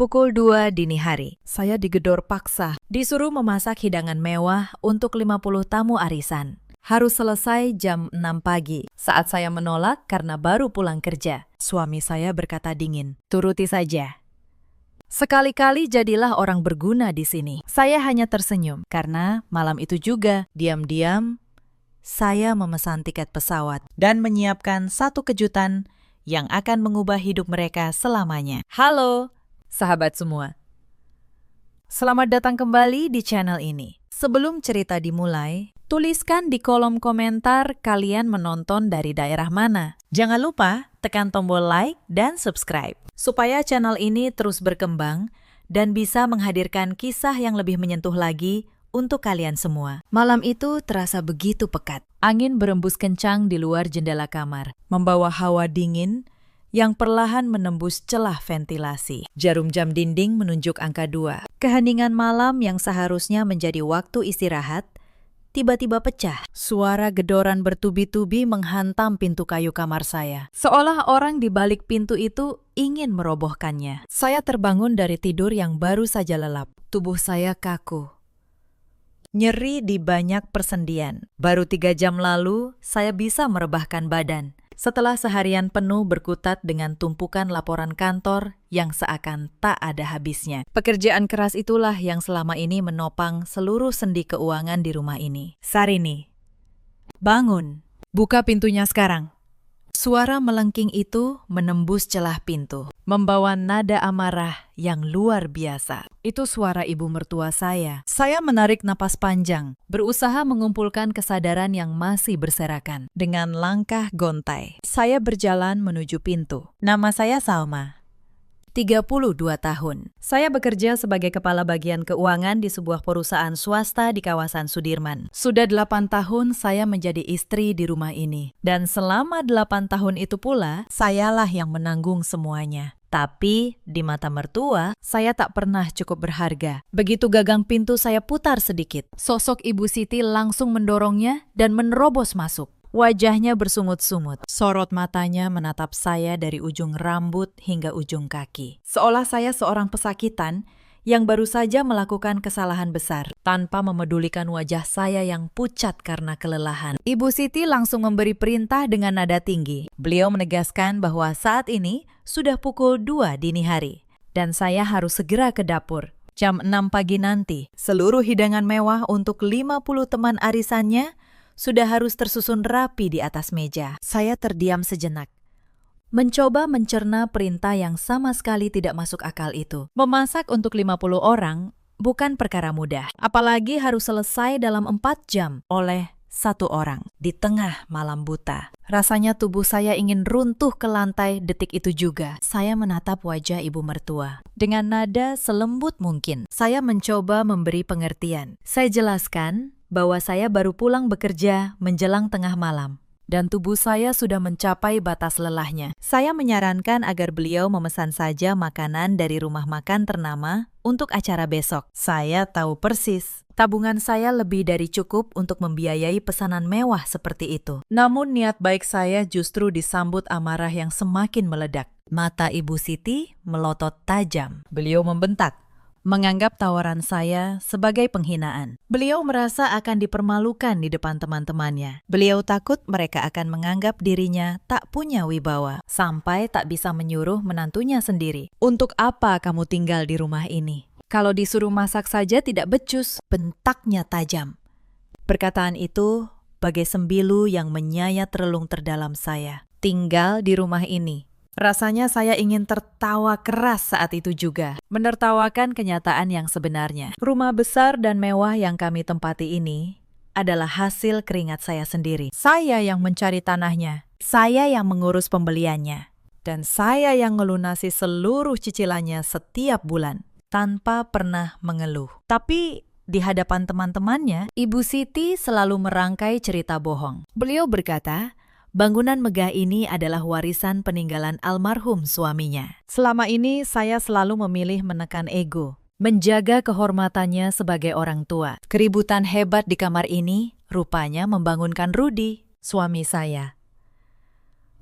Pukul 2 dini hari, saya digedor paksa, disuruh memasak hidangan mewah untuk 50 tamu arisan. Harus selesai jam 6 pagi. Saat saya menolak karena baru pulang kerja, suami saya berkata dingin, "Turuti saja." Sekali-kali jadilah orang berguna di sini. Saya hanya tersenyum, karena malam itu juga, diam-diam, saya memesan tiket pesawat dan menyiapkan satu kejutan yang akan mengubah hidup mereka selamanya. Halo, sahabat semua. Selamat datang kembali di channel ini. Sebelum cerita dimulai, tuliskan di kolom komentar kalian menonton dari daerah mana. Jangan lupa tekan tombol like dan subscribe, supaya channel ini terus berkembang dan bisa menghadirkan kisah yang lebih menyentuh lagi untuk kalian semua. Malam itu terasa begitu pekat. Angin berembus kencang di luar jendela kamar, membawa hawa dingin yang perlahan menembus celah ventilasi. Jarum jam dinding menunjuk angka 2. Keheningan malam yang seharusnya menjadi waktu istirahat, tiba-tiba pecah. Suara gedoran bertubi-tubi menghantam pintu kayu kamar saya. Seolah orang di balik pintu itu ingin merobohkannya. Saya terbangun dari tidur yang baru saja lelap. Tubuh saya kaku. Nyeri di banyak persendian. Baru 3 jam lalu, saya bisa merebahkan badan. Setelah seharian penuh berkutat dengan tumpukan laporan kantor yang seakan tak ada habisnya. Pekerjaan keras itulah yang selama ini menopang seluruh sendi keuangan di rumah ini. Sarini, bangun. Buka pintunya sekarang. Suara melengking itu menembus celah pintu, membawa nada amarah yang luar biasa. Itu suara ibu mertua saya. Saya menarik napas panjang, berusaha mengumpulkan kesadaran yang masih berserakan. Dengan langkah gontai, saya berjalan menuju pintu. Nama saya Salma. 32 tahun. Saya bekerja sebagai kepala bagian keuangan di sebuah perusahaan swasta di kawasan Sudirman. Sudah 8 tahun saya menjadi istri di rumah ini. Dan selama 8 tahun itu pula, sayalah yang menanggung semuanya. Tapi di mata mertua, saya tak pernah cukup berharga. Begitu gagang pintu saya putar sedikit, sosok Ibu Siti langsung mendorongnya dan menerobos masuk. Wajahnya bersungut-sungut, sorot matanya menatap saya dari ujung rambut hingga ujung kaki. Seolah saya seorang pesakitan yang baru saja melakukan kesalahan besar, tanpa memedulikan wajah saya yang pucat karena kelelahan. Ibu Siti langsung memberi perintah dengan nada tinggi. Beliau menegaskan bahwa saat ini sudah pukul 2 dini hari, dan saya harus segera ke dapur. Jam 6 pagi nanti, seluruh hidangan mewah untuk 50 teman arisannya sudah harus tersusun rapi di atas meja. Saya terdiam sejenak, mencoba mencerna perintah yang sama sekali tidak masuk akal itu. Memasak untuk 50 orang bukan perkara mudah, apalagi harus selesai dalam 4 jam oleh 1 orang di tengah malam buta. Rasanya tubuh saya ingin runtuh ke lantai detik itu juga. Saya menatap wajah ibu mertua. Dengan nada selembut mungkin, saya mencoba memberi pengertian. Saya jelaskan bahwa saya baru pulang bekerja menjelang tengah malam, dan tubuh saya sudah mencapai batas lelahnya. Saya menyarankan agar beliau memesan saja makanan dari rumah makan ternama untuk acara besok. Saya tahu persis, tabungan saya lebih dari cukup untuk membiayai pesanan mewah seperti itu. Namun niat baik saya justru disambut amarah yang semakin meledak. Mata Ibu Siti melotot tajam. Beliau membentak, menganggap tawaran saya sebagai penghinaan. Beliau merasa akan dipermalukan di depan teman-temannya. Beliau takut mereka akan menganggap dirinya tak punya wibawa, sampai tak bisa menyuruh menantunya sendiri. "Untuk apa kamu tinggal di rumah ini? Kalau disuruh masak saja tidak becus," bentaknya tajam. Perkataan itu bagai sembilu yang menyayat relung terdalam saya. Tinggal di rumah ini. Rasanya saya ingin tertawa keras saat itu juga, menertawakan kenyataan yang sebenarnya. Rumah besar dan mewah yang kami tempati ini adalah hasil keringat saya sendiri. Saya yang mencari tanahnya, saya yang mengurus pembeliannya, dan saya yang melunasi seluruh cicilannya setiap bulan, tanpa pernah mengeluh. Tapi di hadapan teman-temannya, Ibu Siti selalu merangkai cerita bohong. Beliau berkata, bangunan megah ini adalah warisan peninggalan almarhum suaminya. Selama ini saya selalu memilih menekan ego, menjaga kehormatannya sebagai orang tua. Keributan hebat di kamar ini rupanya membangunkan Rudi, suami saya,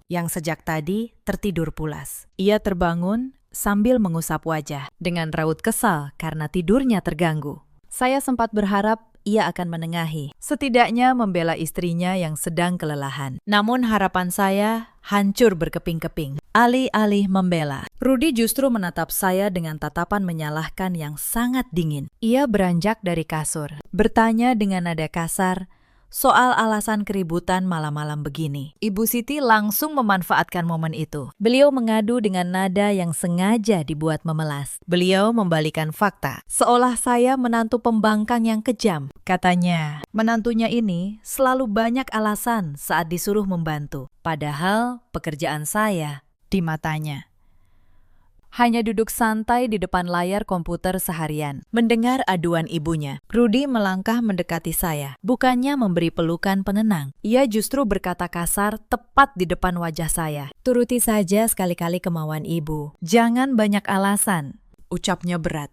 yang sejak tadi tertidur pulas. Ia terbangun sambil mengusap wajah dengan raut kesal karena tidurnya terganggu. Saya sempat berharap ia akan menengahi, setidaknya membela istrinya yang sedang kelelahan. Namun harapan saya hancur berkeping-keping. Alih-alih membela, Rudy justru menatap saya dengan tatapan menyalahkan yang sangat dingin. Ia beranjak dari kasur, bertanya dengan nada kasar soal alasan keributan malam-malam begini. Ibu Siti langsung memanfaatkan momen itu. Beliau mengadu dengan nada yang sengaja dibuat memelas. Beliau membalikan fakta, seolah saya menantu pembangkang yang kejam. Katanya, menantunya ini selalu banyak alasan saat disuruh membantu. Padahal pekerjaan saya di matanya hanya duduk santai di depan layar komputer seharian, mendengar aduan ibunya. Rudy melangkah mendekati saya, bukannya memberi pelukan penenang. Ia justru berkata kasar tepat di depan wajah saya. Turuti saja sekali-kali kemauan ibu. Jangan banyak alasan, ucapnya berat.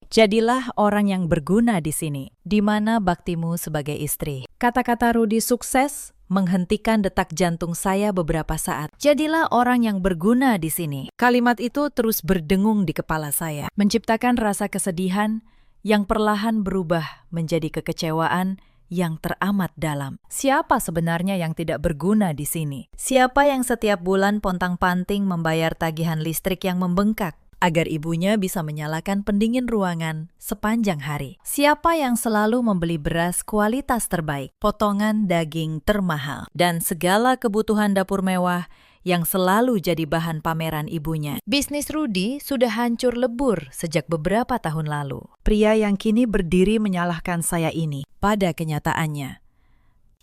Jadilah orang yang berguna di sini, di mana baktimu sebagai istri. Kata-kata Rudy sukses menghentikan detak jantung saya beberapa saat. Jadilah orang yang berguna di sini. Kalimat itu terus berdengung di kepala saya, menciptakan rasa kesedihan yang perlahan berubah menjadi kekecewaan yang teramat dalam. Siapa sebenarnya yang tidak berguna di sini? Siapa yang setiap bulan pontang-panting membayar tagihan listrik yang membengkak agar ibunya bisa menyalakan pendingin ruangan sepanjang hari? Siapa yang selalu membeli beras kualitas terbaik, potongan daging termahal, dan segala kebutuhan dapur mewah yang selalu jadi bahan pameran ibunya? Bisnis Rudy sudah hancur lebur sejak beberapa tahun lalu. Pria yang kini berdiri menyalahkan saya ini, pada kenyataannya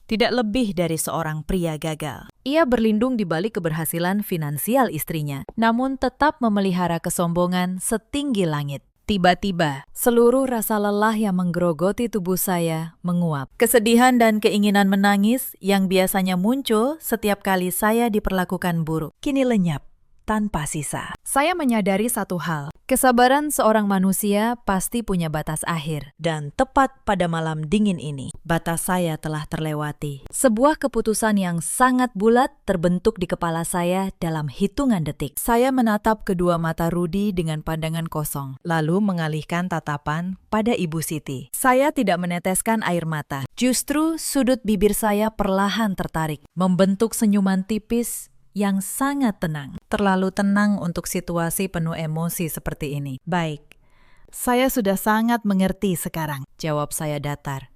tidak lebih dari seorang pria gagal. Ia berlindung di balik keberhasilan finansial istrinya, namun tetap memelihara kesombongan setinggi langit. Tiba-tiba, seluruh rasa lelah yang menggerogoti tubuh saya menguap. Kesedihan dan keinginan menangis yang biasanya muncul setiap kali saya diperlakukan buruk, kini lenyap tanpa sisa. Saya menyadari satu hal, kesabaran seorang manusia pasti punya batas akhir. Dan tepat pada malam dingin ini, batas saya telah terlewati. Sebuah keputusan yang sangat bulat terbentuk di kepala saya dalam hitungan detik. Saya menatap kedua mata Rudy dengan pandangan kosong, lalu mengalihkan tatapan pada Ibu Siti. Saya tidak meneteskan air mata. Justru sudut bibir saya perlahan tertarik, membentuk senyuman tipis yang sangat tenang. Terlalu tenang untuk situasi penuh emosi seperti ini. Baik, saya sudah sangat mengerti sekarang, jawab saya datar.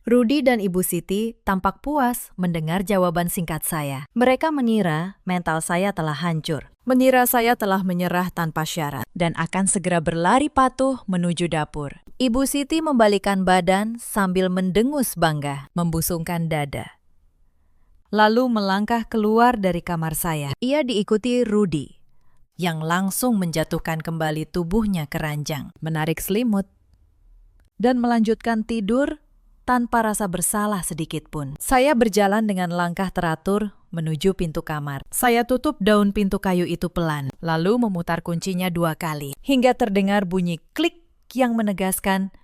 Rudy dan Ibu Siti tampak puas mendengar jawaban singkat saya. Mereka mengira mental saya telah hancur, mengira saya telah menyerah tanpa syarat, dan akan segera berlari patuh menuju dapur. Ibu Siti membalikkan badan sambil mendengus bangga, membusungkan dada, lalu melangkah keluar dari kamar saya. Ia diikuti Rudy, yang langsung menjatuhkan kembali tubuhnya ke ranjang, menarik selimut, dan melanjutkan tidur tanpa rasa bersalah sedikit pun. Saya berjalan dengan langkah teratur menuju pintu kamar. Saya tutup daun pintu kayu itu pelan, lalu memutar kuncinya 2 kali, hingga terdengar bunyi klik yang menegaskan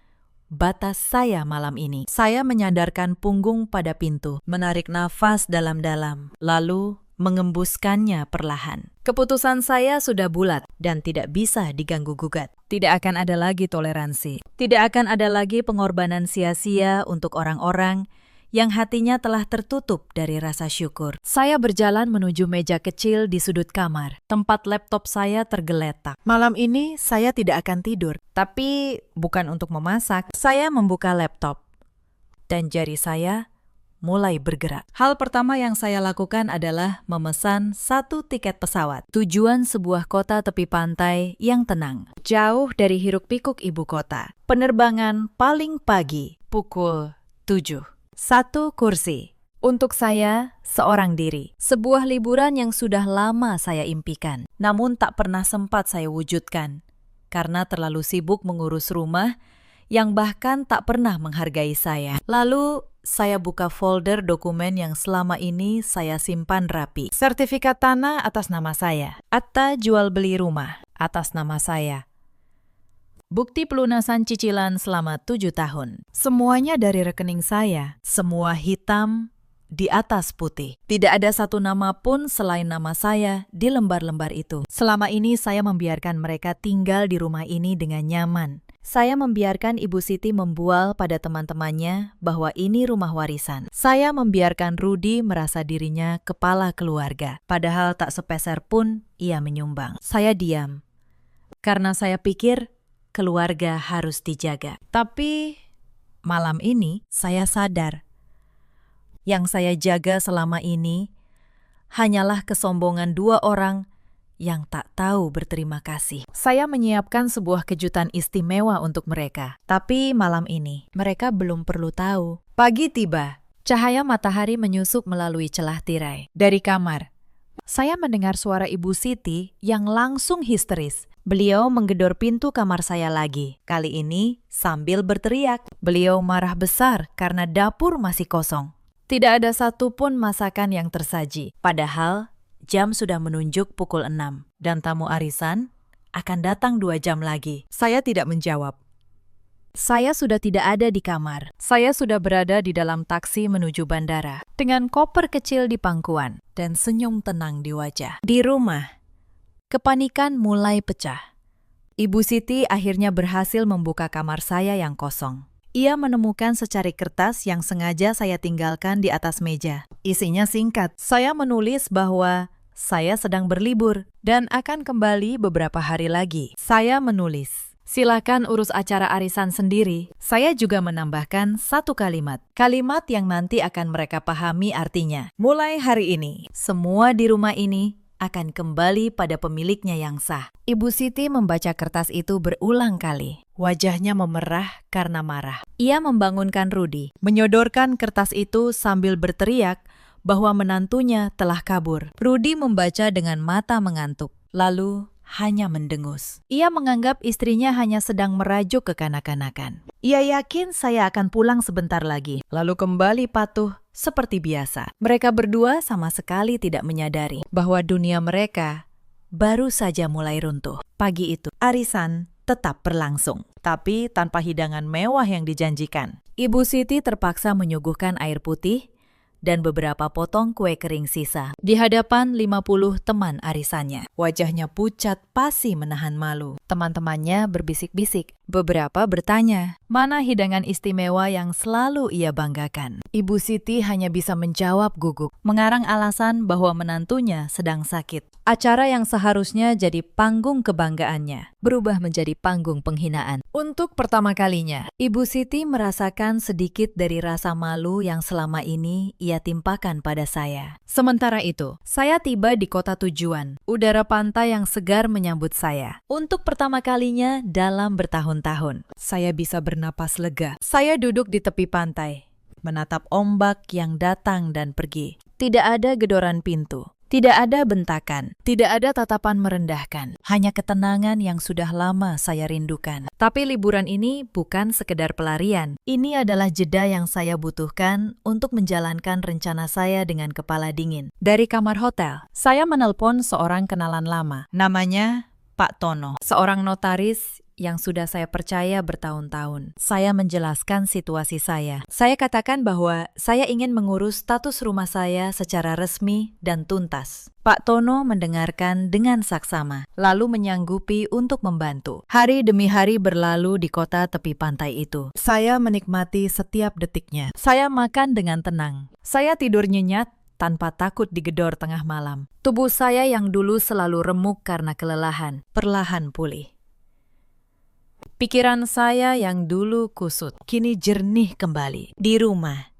batas saya malam ini. Saya menyandarkan punggung pada pintu, menarik nafas dalam-dalam, lalu mengembuskannya perlahan. Keputusan saya sudah bulat dan tidak bisa diganggu-gugat. Tidak akan ada lagi toleransi. Tidak akan ada lagi pengorbanan sia-sia untuk orang-orang yang hatinya telah tertutup dari rasa syukur. Saya berjalan menuju meja kecil di sudut kamar. Tempat laptop saya tergeletak. Malam ini saya tidak akan tidur, tapi bukan untuk memasak. Saya membuka laptop, dan jari saya mulai bergerak. Hal pertama yang saya lakukan adalah memesan 1 tiket pesawat. Tujuan sebuah kota tepi pantai yang tenang, jauh dari hiruk-pikuk ibu kota. Penerbangan paling pagi, pukul 7. 1 kursi. Untuk saya, seorang diri. Sebuah liburan yang sudah lama saya impikan, namun tak pernah sempat saya wujudkan, karena terlalu sibuk mengurus rumah yang bahkan tak pernah menghargai saya. Lalu, saya buka folder dokumen yang selama ini saya simpan rapi. Sertifikat tanah atas nama saya. Akta jual beli rumah atas nama saya. Bukti pelunasan cicilan selama 7 tahun. Semuanya dari rekening saya. Semua hitam di atas putih. Tidak ada satu nama pun selain nama saya di lembar-lembar itu. Selama ini saya membiarkan mereka tinggal di rumah ini dengan nyaman. Saya membiarkan Ibu Siti membual pada teman-temannya bahwa ini rumah warisan. Saya membiarkan Rudi merasa dirinya kepala keluarga. Padahal tak sepeser pun ia menyumbang. Saya diam. Karena saya pikir keluarga harus dijaga. Tapi malam ini saya sadar. Yang saya jaga selama ini hanyalah kesombongan dua orang yang tak tahu berterima kasih. Saya menyiapkan sebuah kejutan istimewa untuk mereka. Tapi malam ini, mereka belum perlu tahu. Pagi tiba, cahaya matahari menyusup melalui celah tirai. Dari kamar, saya mendengar suara Ibu Siti yang langsung histeris. Beliau menggedor pintu kamar saya lagi. Kali ini sambil berteriak. Beliau marah besar karena dapur masih kosong. Tidak ada satupun masakan yang tersaji. Padahal jam sudah menunjuk pukul 6 dan tamu arisan akan datang 2 jam lagi. Saya tidak menjawab. Saya sudah tidak ada di kamar. Saya sudah berada di dalam taksi menuju bandara dengan koper kecil di pangkuan dan senyum tenang di wajah. Di rumah, kepanikan mulai pecah. Ibu Siti akhirnya berhasil membuka kamar saya yang kosong. Ia menemukan secari kertas yang sengaja saya tinggalkan di atas meja. Isinya singkat. Saya menulis bahwa saya sedang berlibur dan akan kembali beberapa hari lagi. Saya menulis, silakan urus acara arisan sendiri. Saya juga menambahkan satu kalimat. Kalimat yang nanti akan mereka pahami artinya. Mulai hari ini, semua di rumah ini akan kembali pada pemiliknya yang sah. Ibu Siti membaca kertas itu berulang kali. Wajahnya memerah karena marah. Ia membangunkan Rudi, menyodorkan kertas itu sambil berteriak bahwa menantunya telah kabur. Rudi membaca dengan mata mengantuk, lalu hanya mendengus. Ia menganggap istrinya hanya sedang merajuk kekanak-kanakan. Ia yakin saya akan pulang sebentar lagi, lalu kembali patuh seperti biasa. Mereka berdua sama sekali tidak menyadari bahwa dunia mereka baru saja mulai runtuh. Pagi itu, arisan tetap berlangsung, tapi tanpa hidangan mewah yang dijanjikan. Ibu Siti terpaksa menyuguhkan air putih dan beberapa potong kue kering sisa di hadapan 50 teman arisannya. Wajahnya pucat pasi menahan malu. Teman-temannya berbisik-bisik. Beberapa bertanya, mana hidangan istimewa yang selalu ia banggakan? Ibu Siti hanya bisa menjawab gugup, mengarang alasan bahwa menantunya sedang sakit. Acara yang seharusnya jadi panggung kebanggaannya berubah menjadi panggung penghinaan. Untuk pertama kalinya, Ibu Siti merasakan sedikit dari rasa malu yang selama ini ia timpakan pada saya. Sementara itu, saya tiba di kota tujuan. Udara pantai yang segar menyambut saya. Untuk pertama kalinya dalam bertahun-tahun, saya bisa bernapas lega. Saya duduk di tepi pantai, menatap ombak yang datang dan pergi. Tidak ada gedoran pintu. Tidak ada bentakan, tidak ada tatapan merendahkan, hanya ketenangan yang sudah lama saya rindukan. Tapi liburan ini bukan sekedar pelarian. Ini adalah jeda yang saya butuhkan untuk menjalankan rencana saya dengan kepala dingin. Dari kamar hotel, saya menelpon seorang kenalan lama. Namanya Pak Tono, seorang notaris yang sudah saya percaya bertahun-tahun. Saya menjelaskan situasi saya. Saya katakan bahwa saya ingin mengurus status rumah saya secara resmi dan tuntas. Pak Tono mendengarkan dengan saksama, lalu menyanggupi untuk membantu. Hari demi hari berlalu di kota tepi pantai itu. Saya menikmati setiap detiknya. Saya makan dengan tenang. Saya tidur nyenyak tanpa takut digedor tengah malam. Tubuh saya yang dulu selalu remuk karena kelelahan, perlahan pulih. Pikiran saya yang dulu kusut, kini jernih kembali. Di rumah,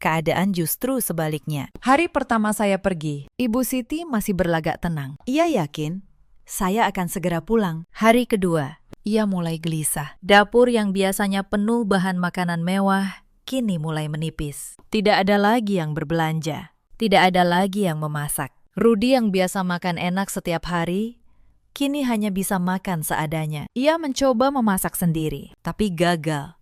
keadaan justru sebaliknya. Hari pertama saya pergi, Ibu Siti masih berlagak tenang. Ia yakin saya akan segera pulang. Hari kedua, ia mulai gelisah. Dapur yang biasanya penuh bahan makanan mewah, kini mulai menipis. Tidak ada lagi yang berbelanja. Tidak ada lagi yang memasak. Rudi yang biasa makan enak setiap hari, kini hanya bisa makan seadanya. Ia mencoba memasak sendiri, tapi gagal.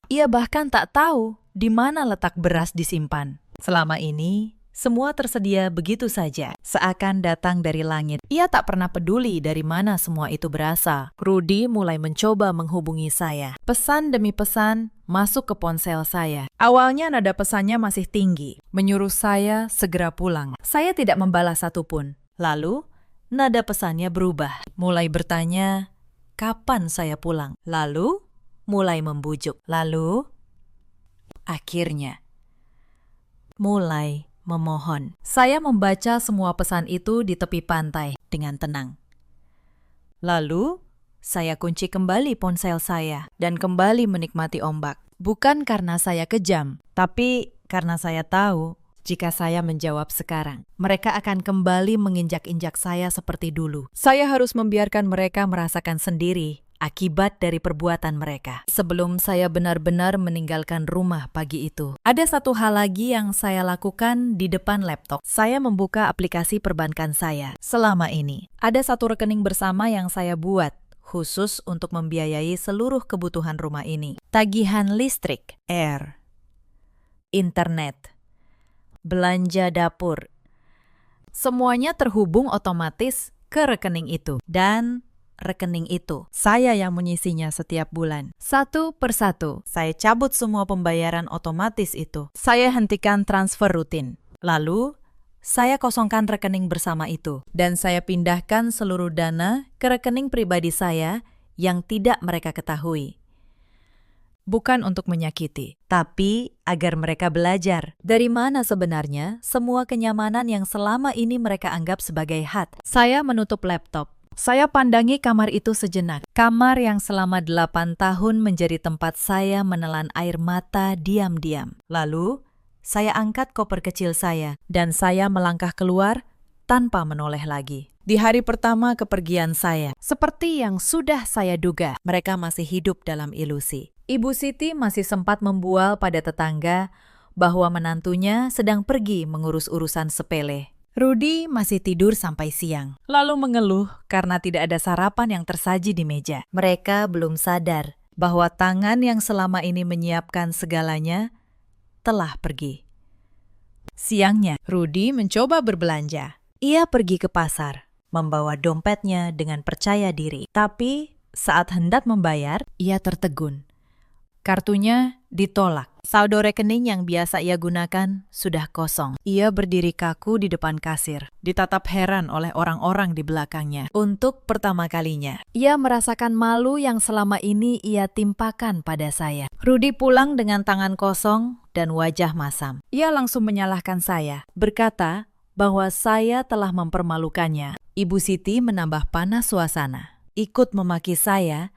Ia bahkan tak tahu di mana letak beras disimpan. Selama ini, semua tersedia begitu saja, seakan datang dari langit. Ia tak pernah peduli dari mana semua itu berasal. Rudi mulai mencoba menghubungi saya. Pesan demi pesan, masuk ke ponsel saya. Awalnya nada pesannya masih tinggi, menyuruh saya segera pulang. Saya tidak membalas satupun. Lalu, nada pesannya berubah, mulai bertanya, kapan saya pulang? Lalu, mulai membujuk. Lalu, akhirnya, mulai memohon. Saya membaca semua pesan itu di tepi pantai dengan tenang. Lalu, saya kunci kembali ponsel saya dan kembali menikmati ombak. Bukan karena saya kejam, tapi karena saya tahu jika saya menjawab sekarang, mereka akan kembali menginjak-injak saya seperti dulu. Saya harus membiarkan mereka merasakan sendiri akibat dari perbuatan mereka. Sebelum saya benar-benar meninggalkan rumah pagi itu, ada satu hal lagi yang saya lakukan di depan laptop. Saya membuka aplikasi perbankan saya. Selama ini, ada satu rekening bersama yang saya buat khusus untuk membiayai seluruh kebutuhan rumah ini. Tagihan listrik, air, internet, belanja dapur. Semuanya terhubung otomatis ke rekening itu. Dan rekening itu, saya yang mengisinya setiap bulan. Satu persatu, saya cabut semua pembayaran otomatis itu. Saya hentikan transfer rutin. Lalu, saya kosongkan rekening bersama itu. Dan saya pindahkan seluruh dana ke rekening pribadi saya yang tidak mereka ketahui. Bukan untuk menyakiti, tapi agar mereka belajar dari mana sebenarnya semua kenyamanan yang selama ini mereka anggap sebagai hak. Saya menutup laptop. Saya pandangi kamar itu sejenak. Kamar yang selama 8 tahun menjadi tempat saya menelan air mata diam-diam. Lalu, saya angkat koper kecil saya dan saya melangkah keluar tanpa menoleh lagi. Di hari pertama kepergian saya, seperti yang sudah saya duga, mereka masih hidup dalam ilusi. Ibu Siti masih sempat membual pada tetangga bahwa menantunya sedang pergi mengurus urusan sepele. Rudy masih tidur sampai siang, lalu mengeluh karena tidak ada sarapan yang tersaji di meja. Mereka belum sadar bahwa tangan yang selama ini menyiapkan segalanya telah pergi. Siangnya, Rudy mencoba berbelanja. Ia pergi ke pasar, membawa dompetnya dengan percaya diri. Tapi saat hendak membayar, ia tertegun. Kartunya ditolak. Saldo rekening yang biasa ia gunakan sudah kosong. Ia berdiri kaku di depan kasir, ditatap heran oleh orang-orang di belakangnya. Untuk pertama kalinya, ia merasakan malu yang selama ini ia timpakan pada saya. Rudy pulang dengan tangan kosong dan wajah masam. Ia langsung menyalahkan saya, berkata bahwa saya telah mempermalukannya. Ibu Siti menambah panas suasana, ikut memaki saya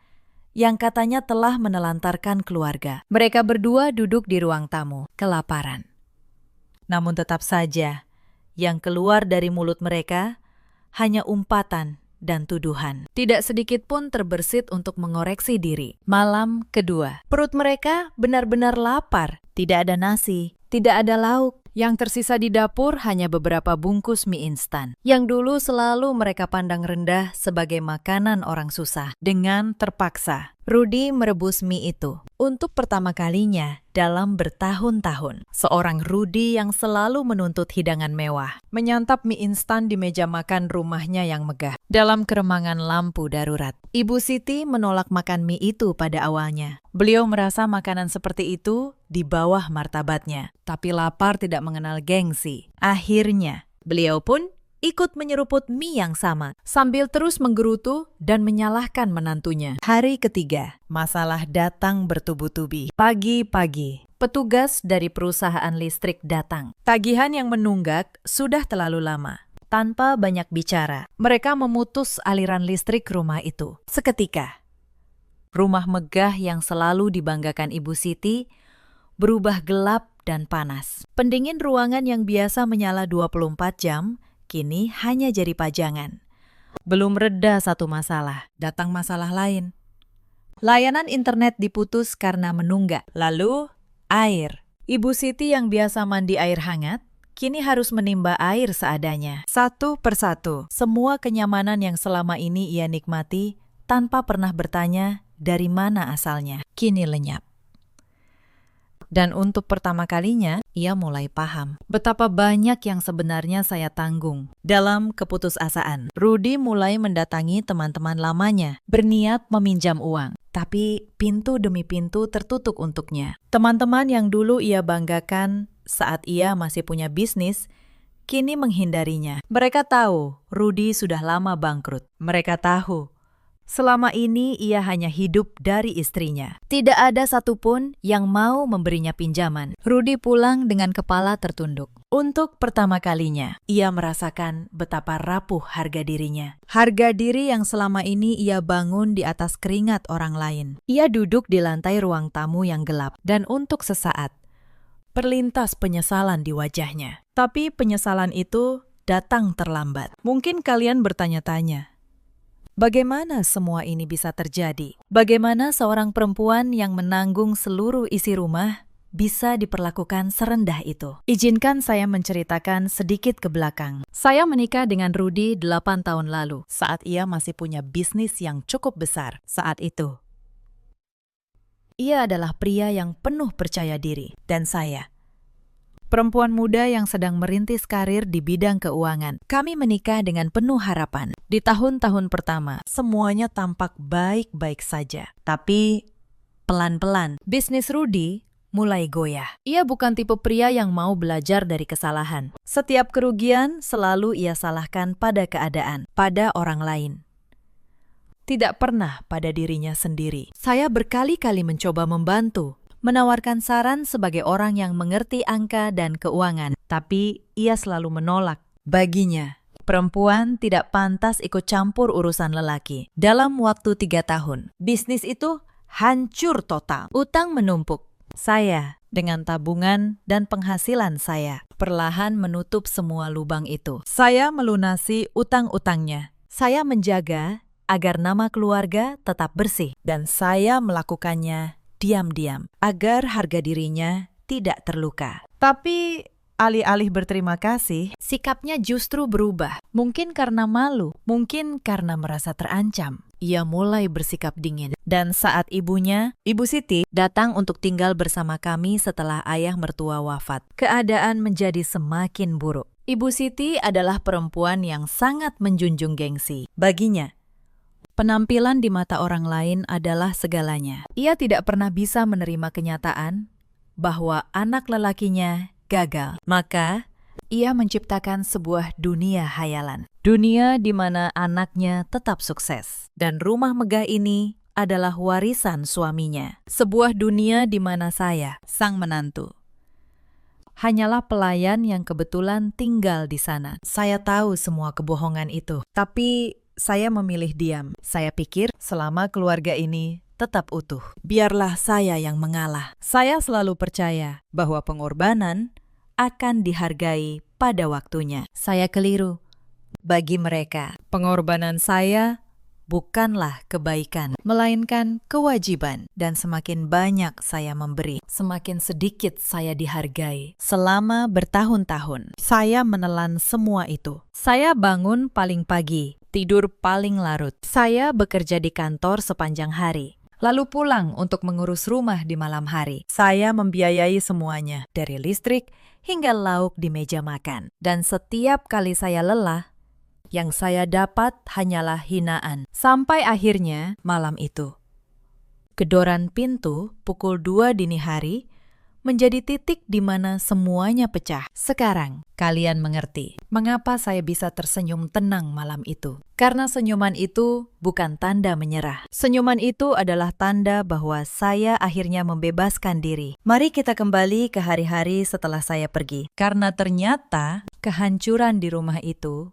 yang katanya telah menelantarkan keluarga. Mereka berdua duduk di ruang tamu, kelaparan. Namun tetap saja, yang keluar dari mulut mereka hanya umpatan dan tuduhan. Tidak sedikit pun terbersit untuk mengoreksi diri. Malam kedua, perut mereka benar-benar lapar. Tidak ada nasi, tidak ada lauk. Yang tersisa di dapur hanya beberapa bungkus mie instan, yang dulu selalu mereka pandang rendah sebagai makanan orang susah. Dengan terpaksa, Rudy merebus mie itu. Untuk pertama kalinya dalam bertahun-tahun, seorang Rudy yang selalu menuntut hidangan mewah, menyantap mie instan di meja makan rumahnya yang megah, dalam keremangan lampu darurat. Ibu Siti menolak makan mie itu pada awalnya. Beliau merasa makanan seperti itu di bawah martabatnya, tapi lapar tidak mengenal gengsi. Akhirnya, beliau pun ikut menyeruput mie yang sama, sambil terus menggerutu dan menyalahkan menantunya. Hari ketiga, masalah datang bertubi-tubi. Pagi-pagi, petugas dari perusahaan listrik datang. Tagihan yang menunggak sudah terlalu lama. Tanpa banyak bicara, mereka memutus aliran listrik rumah itu. Seketika, rumah megah yang selalu dibanggakan Ibu Siti berubah gelap dan panas. Pendingin ruangan yang biasa menyala 24 jam, kini hanya jadi pajangan. Belum reda satu masalah, datang masalah lain. Layanan internet diputus karena menunggak. Lalu, air. Ibu Siti yang biasa mandi air hangat, kini harus menimba air seadanya. Satu persatu, semua kenyamanan yang selama ini ia nikmati tanpa pernah bertanya dari mana asalnya, kini lenyap. Dan untuk pertama kalinya, ia mulai paham betapa banyak yang sebenarnya saya tanggung. Dalam keputusasaan, Rudy mulai mendatangi teman-teman lamanya, berniat meminjam uang. tapi pintu demi pintu tertutup untuknya. Teman-teman yang dulu ia banggakan saat ia masih punya bisnis, kini menghindarinya. Mereka tahu Rudy sudah lama bangkrut. Mereka tahu selama ini ia hanya hidup dari istrinya. Tidak ada satupun yang mau memberinya pinjaman. Rudy pulang dengan kepala tertunduk. Untuk pertama kalinya, ia merasakan betapa rapuh harga dirinya. Harga diri yang selama ini ia bangun di atas keringat orang lain. Ia duduk di lantai ruang tamu yang gelap, dan untuk sesaat, perlintas penyesalan di wajahnya. Tapi penyesalan itu datang terlambat. Mungkin kalian bertanya-tanya, bagaimana semua ini bisa terjadi? Bagaimana seorang perempuan yang menanggung seluruh isi rumah bisa diperlakukan serendah itu? Izinkan saya menceritakan sedikit ke belakang. Saya menikah dengan Rudy 8 tahun lalu, saat ia masih punya bisnis yang cukup besar saat itu. Ia adalah pria yang penuh percaya diri, dan saya, perempuan muda yang sedang merintis karir di bidang keuangan. Kami menikah dengan penuh harapan. Di tahun-tahun pertama, semuanya tampak baik-baik saja. Tapi pelan-pelan, bisnis Rudy mulai goyah. Ia bukan tipe pria yang mau belajar dari kesalahan. Setiap kerugian selalu ia salahkan pada keadaan, pada orang lain. Tidak pernah pada dirinya sendiri. Saya berkali-kali mencoba membantu, menawarkan saran sebagai orang yang mengerti angka dan keuangan, tapi ia selalu menolak. Baginya, perempuan tidak pantas ikut campur urusan lelaki. Dalam waktu 3 tahun, bisnis itu hancur total. Utang menumpuk. Saya, dengan tabungan dan penghasilan saya, perlahan menutup semua lubang itu. Saya melunasi utang-utangnya. Saya menjaga agar nama keluarga tetap bersih. Dan saya melakukannya diam-diam, agar harga dirinya tidak terluka. Tapi alih-alih berterima kasih, sikapnya justru berubah. Mungkin karena malu, mungkin karena merasa terancam. Ia mulai bersikap dingin. Dan saat ibunya, Ibu Siti, datang untuk tinggal bersama kami setelah ayah mertua wafat, keadaan menjadi semakin buruk. Ibu Siti adalah perempuan yang sangat menjunjung gengsi. Baginya, penampilan di mata orang lain adalah segalanya. Ia tidak pernah bisa menerima kenyataan bahwa anak lelakinya gagal. Maka, ia menciptakan sebuah dunia hayalan. Dunia di mana anaknya tetap sukses. Dan rumah megah ini adalah warisan suaminya. Sebuah dunia di mana saya, sang menantu, hanyalah pelayan yang kebetulan tinggal di sana. Saya tahu semua kebohongan itu, tapi saya memilih diam. Saya pikir selama keluarga ini tetap utuh, biarlah saya yang mengalah. Saya selalu percaya bahwa pengorbanan akan dihargai pada waktunya. Saya keliru. Bagi mereka, pengorbanan saya bukanlah kebaikan, melainkan kewajiban. Dan semakin banyak saya memberi, semakin sedikit saya dihargai. Selama bertahun-tahun, saya menelan semua itu. Saya bangun paling pagi, tidur paling larut. Saya bekerja di kantor sepanjang hari, lalu pulang untuk mengurus rumah di malam hari. Saya membiayai semuanya, dari listrik hingga lauk di meja makan. Dan setiap kali saya lelah, yang saya dapat hanyalah hinaan. Sampai akhirnya malam itu, gedoran pintu pukul 2 dini hari menjadi titik di mana semuanya pecah. Sekarang kalian mengerti mengapa saya bisa tersenyum tenang malam itu. Karena senyuman itu bukan tanda menyerah. Senyuman itu adalah tanda bahwa saya akhirnya membebaskan diri. Mari kita kembali ke hari-hari setelah saya pergi. Karena ternyata kehancuran di rumah itu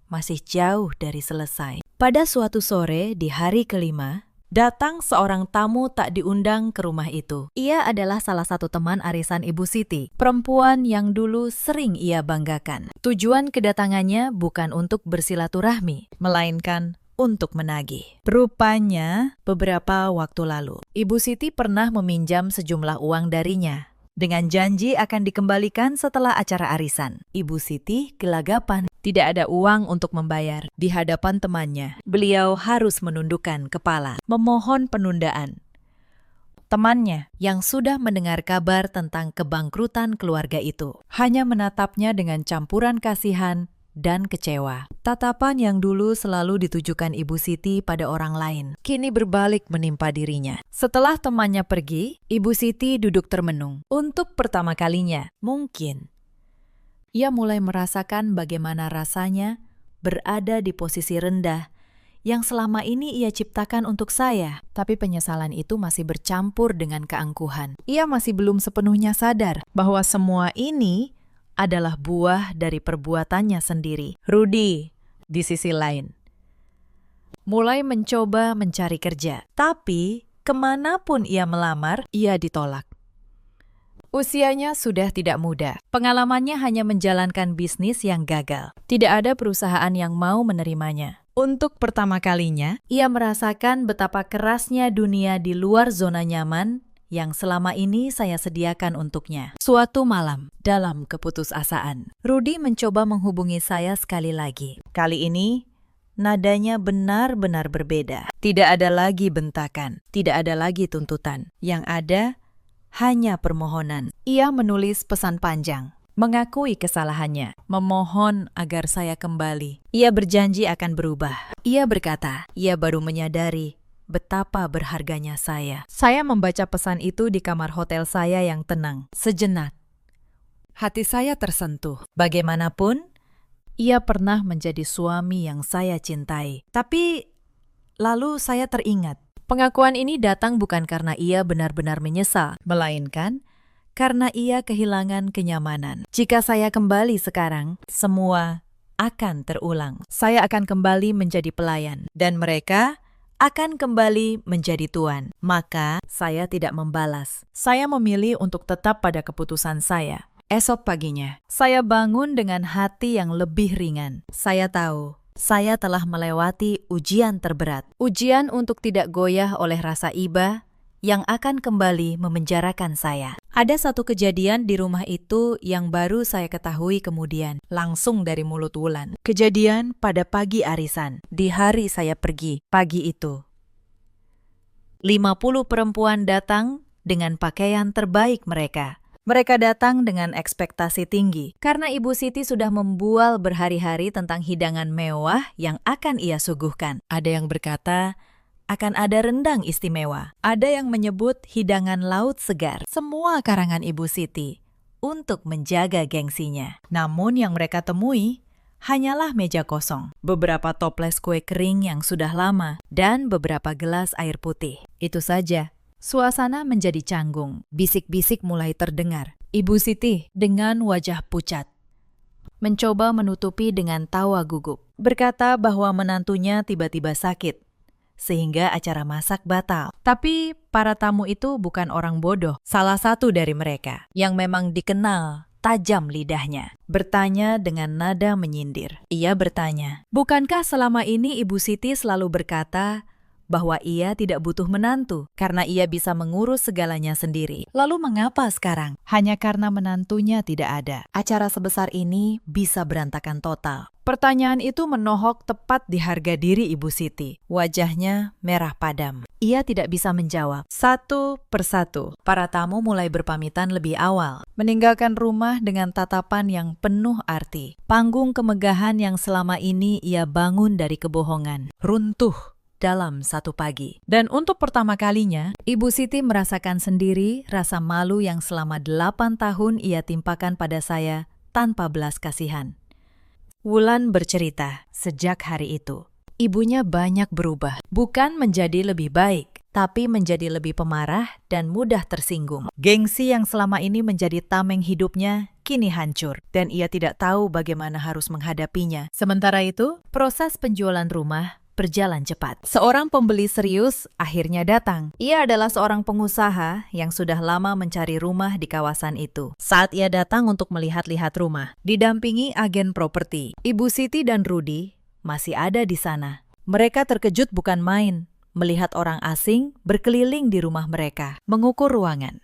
masih jauh dari selesai. Pada suatu sore di hari kelima, datang seorang tamu tak diundang ke rumah itu. Ia adalah salah satu teman arisan Ibu Siti, perempuan yang dulu sering ia banggakan. Tujuan kedatangannya bukan untuk bersilaturahmi, melainkan untuk menagih. Rupanya, beberapa waktu lalu, Ibu Siti pernah meminjam sejumlah uang darinya, dengan janji akan dikembalikan setelah acara arisan. Ibu Siti gelagapan. Tidak ada uang untuk membayar. Di hadapan temannya, beliau harus menundukkan kepala, memohon penundaan. Temannya, yang sudah mendengar kabar tentang kebangkrutan keluarga itu, hanya menatapnya dengan campuran kasihan dan kecewa. Tatapan yang dulu selalu ditujukan Ibu Siti pada orang lain, kini berbalik menimpa dirinya. Setelah temannya pergi, Ibu Siti duduk termenung. Untuk pertama kalinya, mungkin, ia mulai merasakan bagaimana rasanya berada di posisi rendah yang selama ini ia ciptakan untuk saya. Tapi penyesalan itu masih bercampur dengan keangkuhan. Ia masih belum sepenuhnya sadar bahwa semua ini adalah buah dari perbuatannya sendiri. Rudy, di sisi lain, mulai mencoba mencari kerja. Tapi kemanapun ia melamar, ia ditolak. Usianya sudah tidak muda. Pengalamannya hanya menjalankan bisnis yang gagal. Tidak ada perusahaan yang mau menerimanya. Untuk pertama kalinya, ia merasakan betapa kerasnya dunia di luar zona nyaman yang selama ini saya sediakan untuknya. Suatu malam, dalam keputusasaan, Rudy mencoba menghubungi saya sekali lagi. Kali ini, nadanya benar-benar berbeda. Tidak ada lagi bentakan, tidak ada lagi tuntutan. Yang ada, hanya permohonan. Ia menulis pesan panjang, mengakui kesalahannya, memohon agar saya kembali. Ia berjanji akan berubah. Ia berkata, ia baru menyadari betapa berharganya saya. Saya membaca pesan itu di kamar hotel saya yang tenang. Sejenak, hati saya tersentuh. Bagaimanapun, ia pernah menjadi suami yang saya cintai. Tapi, lalu saya teringat, pengakuan ini datang bukan karena ia benar-benar menyesal, melainkan karena ia kehilangan kenyamanan. Jika saya kembali sekarang, semua akan terulang. Saya akan kembali menjadi pelayan, dan mereka akan kembali menjadi tuan. Maka saya tidak membalas. Saya memilih untuk tetap pada keputusan saya. Esok paginya, saya bangun dengan hati yang lebih ringan. Saya tahu, saya telah melewati ujian terberat. Ujian untuk tidak goyah oleh rasa iba yang akan kembali memenjarakan saya. Ada satu kejadian di rumah itu yang baru saya ketahui kemudian, langsung dari mulut Wulan. Kejadian pada pagi arisan, di hari saya pergi. Pagi itu, 50 perempuan datang dengan pakaian terbaik mereka. Mereka datang dengan ekspektasi tinggi, karena Ibu Siti sudah membual berhari-hari tentang hidangan mewah yang akan ia suguhkan. Ada yang berkata, akan ada rendang istimewa. Ada yang menyebut hidangan laut segar. Semua karangan Ibu Siti untuk menjaga gengsinya. Namun yang mereka temui hanyalah meja kosong, beberapa toples kue kering yang sudah lama, dan beberapa gelas air putih. Itu saja. Suasana menjadi canggung. Bisik-bisik mulai terdengar. Ibu Siti dengan wajah pucat mencoba menutupi dengan tawa gugup. Berkata bahwa menantunya tiba-tiba sakit, sehingga acara masak batal. Tapi para tamu itu bukan orang bodoh. Salah satu dari mereka, yang memang dikenal tajam lidahnya, bertanya dengan nada menyindir. Ia bertanya, bukankah selama ini Ibu Siti selalu berkata bahwa ia tidak butuh menantu karena ia bisa mengurus segalanya sendiri? Lalu mengapa sekarang? Hanya karena menantunya tidak ada, acara sebesar ini bisa berantakan total. Pertanyaan itu menohok tepat di harga diri Ibu Siti. Wajahnya merah padam. Ia tidak bisa menjawab. Satu persatu, para tamu mulai berpamitan lebih awal, meninggalkan rumah dengan tatapan yang penuh arti. Panggung kemegahan yang selama ini ia bangun dari kebohongan runtuh dalam satu pagi. Dan untuk pertama kalinya, Ibu Siti merasakan sendiri rasa malu yang selama 8 tahun ia timpakan pada saya tanpa belas kasihan. Wulan bercerita, sejak hari itu, ibunya banyak berubah. Bukan menjadi lebih baik, tapi menjadi lebih pemarah dan mudah tersinggung. Gengsi yang selama ini menjadi tameng hidupnya kini hancur, dan ia tidak tahu bagaimana harus menghadapinya. Sementara itu, proses penjualan rumah berjalan cepat. Seorang pembeli serius akhirnya datang. Ia adalah seorang pengusaha yang sudah lama mencari rumah di kawasan itu. Saat ia datang untuk melihat-lihat rumah, didampingi agen properti, Ibu Siti dan Rudy masih ada di sana. Mereka terkejut bukan main melihat orang asing berkeliling di rumah mereka, mengukur ruangan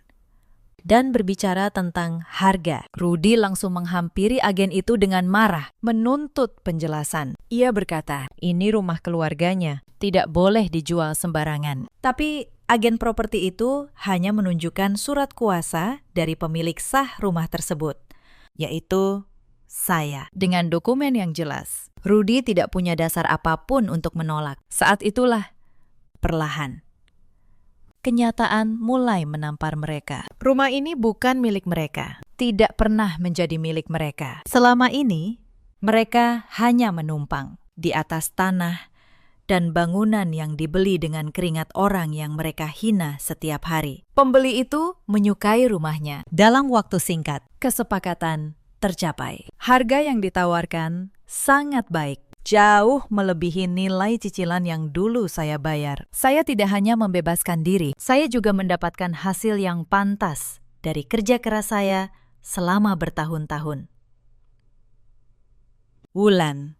dan berbicara tentang harga. Rudy langsung menghampiri agen itu dengan marah, menuntut penjelasan. Ia berkata, ini rumah keluarganya, tidak boleh dijual sembarangan. Tapi agen properti itu hanya menunjukkan surat kuasa dari pemilik sah rumah tersebut, yaitu saya, dengan dokumen yang jelas. Rudy tidak punya dasar apapun untuk menolak. Saat itulah, perlahan, kenyataan mulai menampar mereka. Rumah ini bukan milik mereka, tidak pernah menjadi milik mereka. Selama ini, mereka hanya menumpang di atas tanah dan bangunan yang dibeli dengan keringat orang yang mereka hina setiap hari. Pembeli itu menyukai rumahnya. Dalam waktu singkat, kesepakatan tercapai. Harga yang ditawarkan sangat baik, jauh melebihi nilai cicilan yang dulu saya bayar. Saya tidak hanya membebaskan diri, saya juga mendapatkan hasil yang pantas dari kerja keras saya selama bertahun-tahun. Wulan,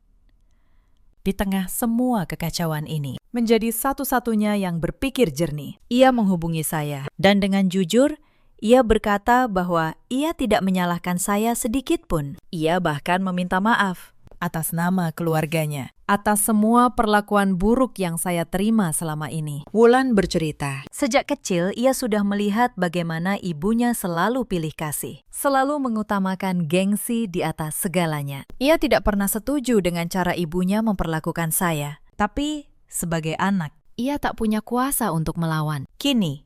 di tengah semua kekacauan ini, menjadi satu-satunya yang berpikir jernih. Ia menghubungi saya, dan dengan jujur, ia berkata bahwa ia tidak menyalahkan saya sedikit pun. Ia bahkan meminta maaf atas nama keluarganya, atas semua perlakuan buruk yang saya terima selama ini. Wulan bercerita, sejak kecil ia sudah melihat bagaimana ibunya selalu pilih kasih, selalu mengutamakan gengsi di atas segalanya. Ia tidak pernah setuju dengan cara ibunya memperlakukan saya, tapi sebagai anak, ia tak punya kuasa untuk melawan. Kini,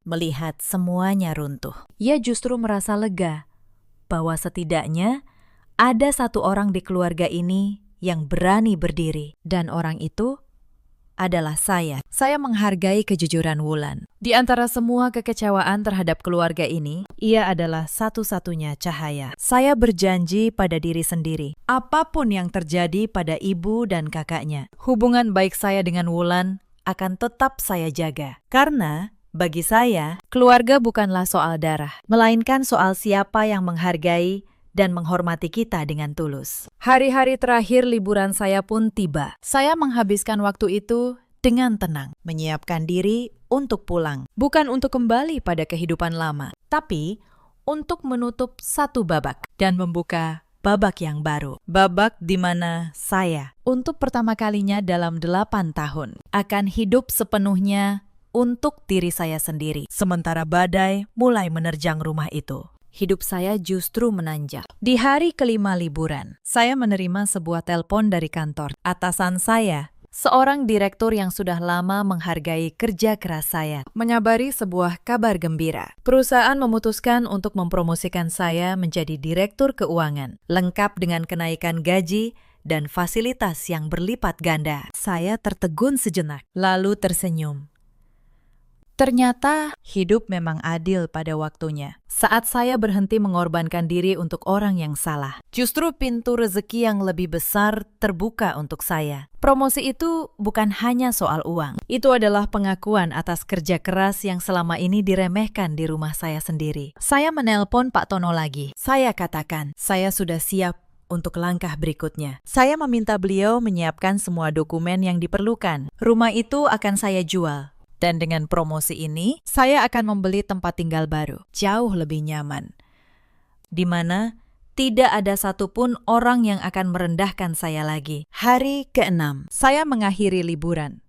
melihat semuanya runtuh, ia justru merasa lega bahwa setidaknya ada satu orang di keluarga ini yang berani berdiri, dan orang itu adalah saya. Saya menghargai kejujuran Wulan. Di antara semua kekecewaan terhadap keluarga ini, ia adalah satu-satunya cahaya. Saya berjanji pada diri sendiri, apapun yang terjadi pada ibu dan kakaknya, hubungan baik saya dengan Wulan akan tetap saya jaga. Karena bagi saya, keluarga bukanlah soal darah, melainkan soal siapa yang menghargai dan menghormati kita dengan tulus. Hari-hari terakhir liburan saya pun tiba. Saya menghabiskan waktu itu dengan tenang, menyiapkan diri untuk pulang. Bukan untuk kembali pada kehidupan lama, tapi untuk menutup satu babak dan membuka babak yang baru. Babak di mana saya, untuk pertama kalinya dalam 8 tahun, akan hidup sepenuhnya untuk diri saya sendiri. Sementara badai mulai menerjang rumah itu, hidup saya justru menanjak. Di hari kelima liburan, saya menerima sebuah telepon dari kantor. Atasan saya, seorang direktur yang sudah lama menghargai kerja keras saya, menyabari sebuah kabar gembira. Perusahaan memutuskan untuk mempromosikan saya menjadi direktur keuangan, lengkap dengan kenaikan gaji dan fasilitas yang berlipat ganda. Saya tertegun sejenak, lalu tersenyum. Ternyata hidup memang adil pada waktunya. Saat saya berhenti mengorbankan diri untuk orang yang salah, justru pintu rezeki yang lebih besar terbuka untuk saya. Promosi itu bukan hanya soal uang. Itu adalah pengakuan atas kerja keras yang selama ini diremehkan di rumah saya sendiri. Saya menelpon Pak Tono lagi. Saya katakan, saya sudah siap untuk langkah berikutnya. Saya meminta beliau menyiapkan semua dokumen yang diperlukan. Rumah itu akan saya jual. Dan dengan promosi ini, saya akan membeli tempat tinggal baru, jauh lebih nyaman, di mana tidak ada satupun orang yang akan merendahkan saya lagi. Hari ke-6, saya mengakhiri liburan.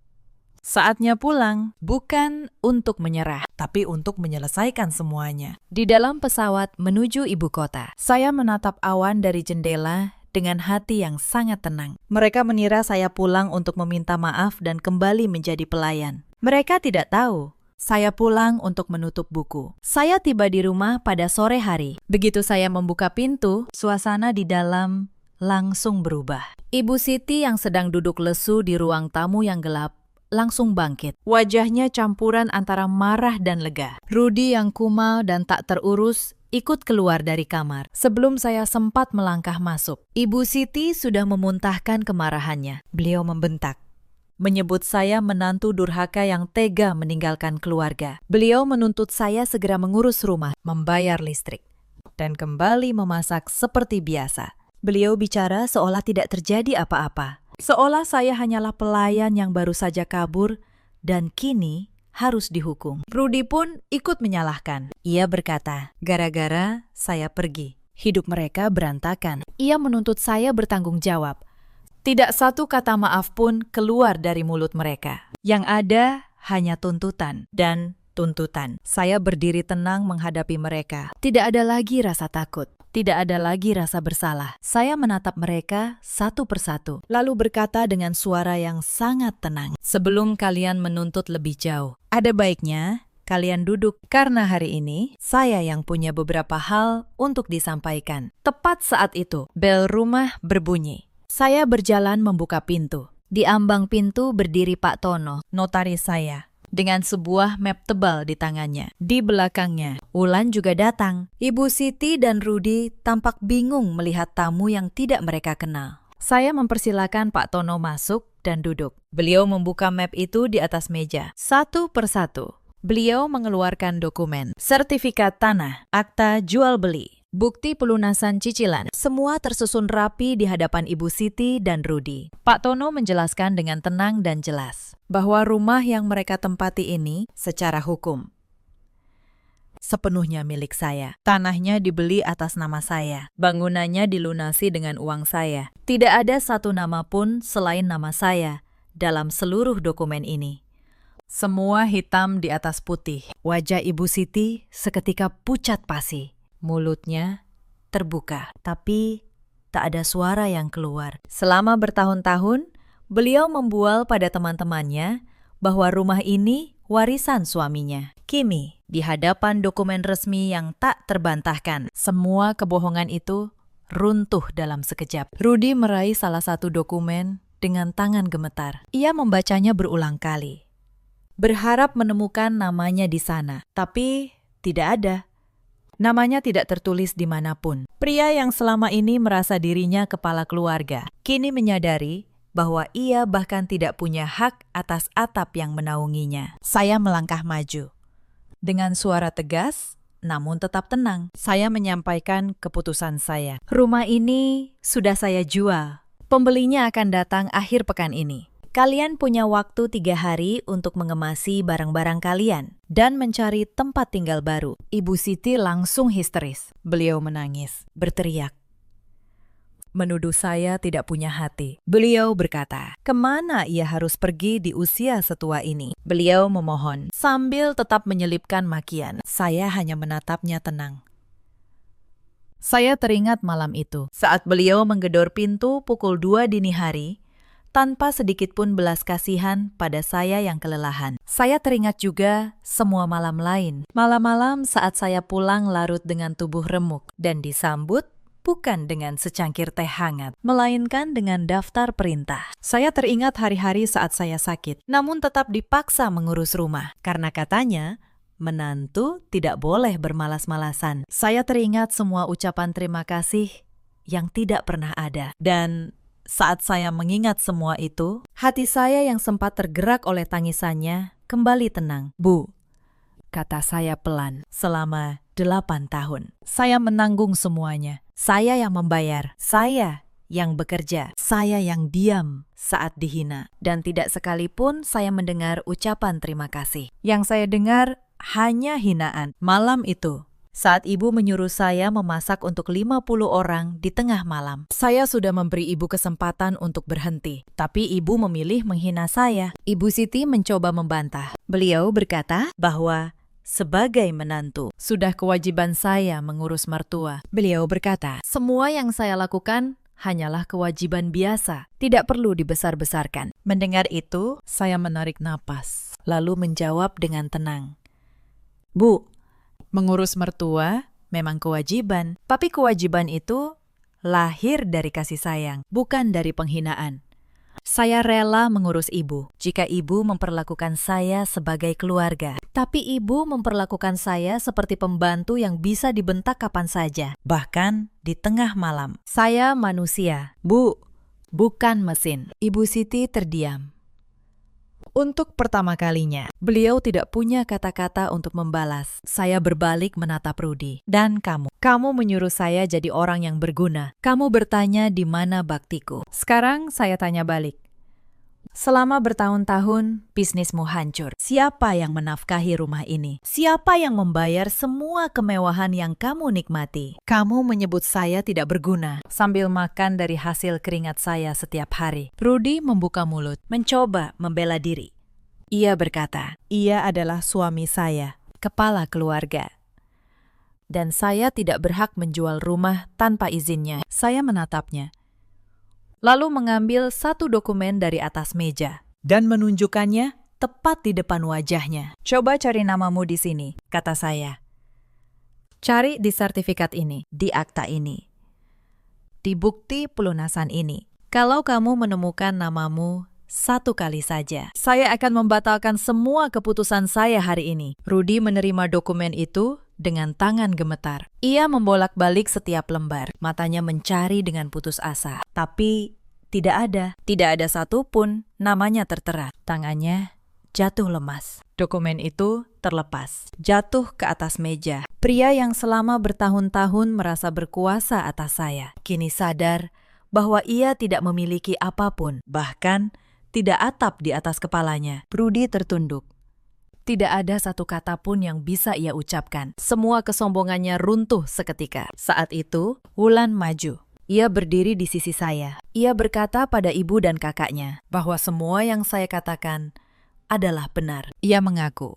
Saatnya pulang, bukan untuk menyerah, tapi untuk menyelesaikan semuanya. Di dalam pesawat menuju ibu kota, saya menatap awan dari jendela dengan hati yang sangat tenang. Mereka mengira saya pulang untuk meminta maaf dan kembali menjadi pelayan. Mereka tidak tahu, saya pulang untuk menutup buku. Saya tiba di rumah pada sore hari. Begitu saya membuka pintu, suasana di dalam langsung berubah. Ibu Siti yang sedang duduk lesu di ruang tamu yang gelap langsung bangkit. Wajahnya campuran antara marah dan lega. Rudy yang kumal dan tak terurus ikut keluar dari kamar. Sebelum saya sempat melangkah masuk, Ibu Siti sudah memuntahkan kemarahannya. Beliau membentak, menyebut saya menantu durhaka yang tega meninggalkan keluarga. Beliau menuntut saya segera mengurus rumah, membayar listrik, dan kembali memasak seperti biasa. Beliau bicara seolah tidak terjadi apa-apa, seolah saya hanyalah pelayan yang baru saja kabur dan kini harus dihukum. Rudy pun ikut menyalahkan. Ia berkata, gara-gara saya pergi, hidup mereka berantakan. Ia menuntut saya bertanggung jawab. Tidak satu kata maaf pun keluar dari mulut mereka. Yang ada hanya tuntutan dan tuntutan. Saya berdiri tenang menghadapi mereka. Tidak ada lagi rasa takut. Tidak ada lagi rasa bersalah. Saya menatap mereka satu persatu, lalu berkata dengan suara yang sangat tenang, "Sebelum kalian menuntut lebih jauh, ada baiknya kalian duduk karena hari ini saya yang punya beberapa hal untuk disampaikan." Tepat saat itu, bel rumah berbunyi. Saya berjalan membuka pintu. Di ambang pintu berdiri Pak Tono, notaris saya, dengan sebuah map tebal di tangannya. Di belakangnya, Wulan juga datang. Ibu Siti dan Rudi tampak bingung melihat tamu yang tidak mereka kenal. Saya mempersilakan Pak Tono masuk dan duduk. Beliau membuka map itu di atas meja. Satu persatu, beliau mengeluarkan dokumen, sertifikat tanah, akta jual beli, bukti pelunasan cicilan. Semua tersusun rapi di hadapan Ibu Siti dan Rudi. Pak Tono menjelaskan dengan tenang dan jelas bahwa rumah yang mereka tempati ini secara hukum sepenuhnya milik saya. Tanahnya dibeli atas nama saya. Bangunannya dilunasi dengan uang saya. Tidak ada satu nama pun selain nama saya dalam seluruh dokumen ini. Semua hitam di atas putih. Wajah Ibu Siti seketika pucat pasi. Mulutnya terbuka, tapi tak ada suara yang keluar. Selama bertahun-tahun, beliau membual pada teman-temannya bahwa rumah ini warisan suaminya. Kini, di hadapan dokumen resmi yang tak terbantahkan, semua kebohongan itu runtuh dalam sekejap. Rudi meraih salah satu dokumen dengan tangan gemetar. Ia membacanya berulang kali, berharap menemukan namanya di sana, tapi tidak ada. Namanya tidak tertulis dimanapun. Pria yang selama ini merasa dirinya kepala keluarga, kini menyadari bahwa ia bahkan tidak punya hak atas atap yang menaunginya. Saya melangkah maju. Dengan suara tegas, namun tetap tenang, saya menyampaikan keputusan saya. Rumah ini sudah saya jual. Pembelinya akan datang akhir pekan ini. Kalian punya waktu 3 hari untuk mengemasi barang-barang kalian dan mencari tempat tinggal baru. Ibu Siti langsung histeris. Beliau menangis, berteriak, menuduh saya tidak punya hati. Beliau berkata, kemana ia harus pergi di usia setua ini? Beliau memohon, sambil tetap menyelipkan makian. Saya hanya menatapnya tenang. Saya teringat malam itu, saat beliau menggedor pintu pukul 2 dini hari, tanpa sedikit pun belas kasihan pada saya yang kelelahan. Saya teringat juga semua malam lain. Malam-malam saat saya pulang larut dengan tubuh remuk dan disambut bukan dengan secangkir teh hangat, melainkan dengan daftar perintah. Saya teringat hari-hari saat saya sakit, namun tetap dipaksa mengurus rumah. Karena katanya, menantu tidak boleh bermalas-malasan. Saya teringat semua ucapan terima kasih yang tidak pernah ada. Dan saat saya mengingat semua itu, hati saya yang sempat tergerak oleh tangisannya kembali tenang. Bu, kata saya pelan, selama 8 tahun. Saya menanggung semuanya. Saya yang membayar. Saya yang bekerja. Saya yang diam saat dihina. Dan tidak sekalipun saya mendengar ucapan terima kasih. Yang saya dengar hanya hinaan. Malam itu, saat ibu menyuruh saya memasak untuk 50 orang di tengah malam, saya sudah memberi ibu kesempatan untuk berhenti. Tapi ibu memilih menghina saya. Ibu Siti mencoba membantah. Beliau berkata bahwa sebagai menantu, sudah kewajiban saya mengurus mertua. Beliau berkata, semua yang saya lakukan hanyalah kewajiban biasa, tidak perlu dibesar-besarkan. Mendengar itu, saya menarik napas, lalu menjawab dengan tenang. Bu, mengurus mertua memang kewajiban, tapi kewajiban itu lahir dari kasih sayang, bukan dari penghinaan. Saya rela mengurus ibu jika ibu memperlakukan saya sebagai keluarga. Tapi ibu memperlakukan saya seperti pembantu yang bisa dibentak kapan saja, bahkan di tengah malam. Saya manusia, Bu, bukan mesin. Ibu Siti terdiam. Untuk pertama kalinya, beliau tidak punya kata-kata untuk membalas. Saya berbalik menatap Rudi. Dan kamu menyuruh saya jadi orang yang berguna. Kamu bertanya di mana baktiku. Sekarang saya tanya balik. Selama bertahun-tahun, bisnismu hancur. Siapa yang menafkahi rumah ini? Siapa yang membayar semua kemewahan yang kamu nikmati? Kamu menyebut saya tidak berguna, sambil makan dari hasil keringat saya setiap hari. Rudi membuka mulut, mencoba membela diri. Ia berkata, ia adalah suami saya, kepala keluarga. dan saya tidak berhak menjual rumah tanpa izinnya. Saya menatapnya, lalu mengambil satu dokumen dari atas meja dan menunjukkannya tepat di depan wajahnya. Coba cari namamu di sini, kata saya. Cari di sertifikat ini, di akta ini, di bukti pelunasan ini. Kalau kamu menemukan namamu satu kali saja, saya akan membatalkan semua keputusan saya hari ini. Rudy menerima dokumen itu dengan tangan gemetar. Ia membolak-balik setiap lembar, matanya mencari dengan putus asa. Tapi tidak ada satupun namanya tertera. Tangannya jatuh lemas. Dokumen itu terlepas, jatuh ke atas meja. Pria yang selama bertahun-tahun merasa berkuasa atas saya, kini sadar bahwa ia tidak memiliki apapun, bahkan tidak atap di atas kepalanya. Rudy tertunduk. Tidak ada satu kata pun yang bisa ia ucapkan. Semua kesombongannya runtuh seketika. Saat itu, Wulan maju. Ia berdiri di sisi saya. Ia berkata pada ibu dan kakaknya bahwa semua yang saya katakan adalah benar. Ia mengaku,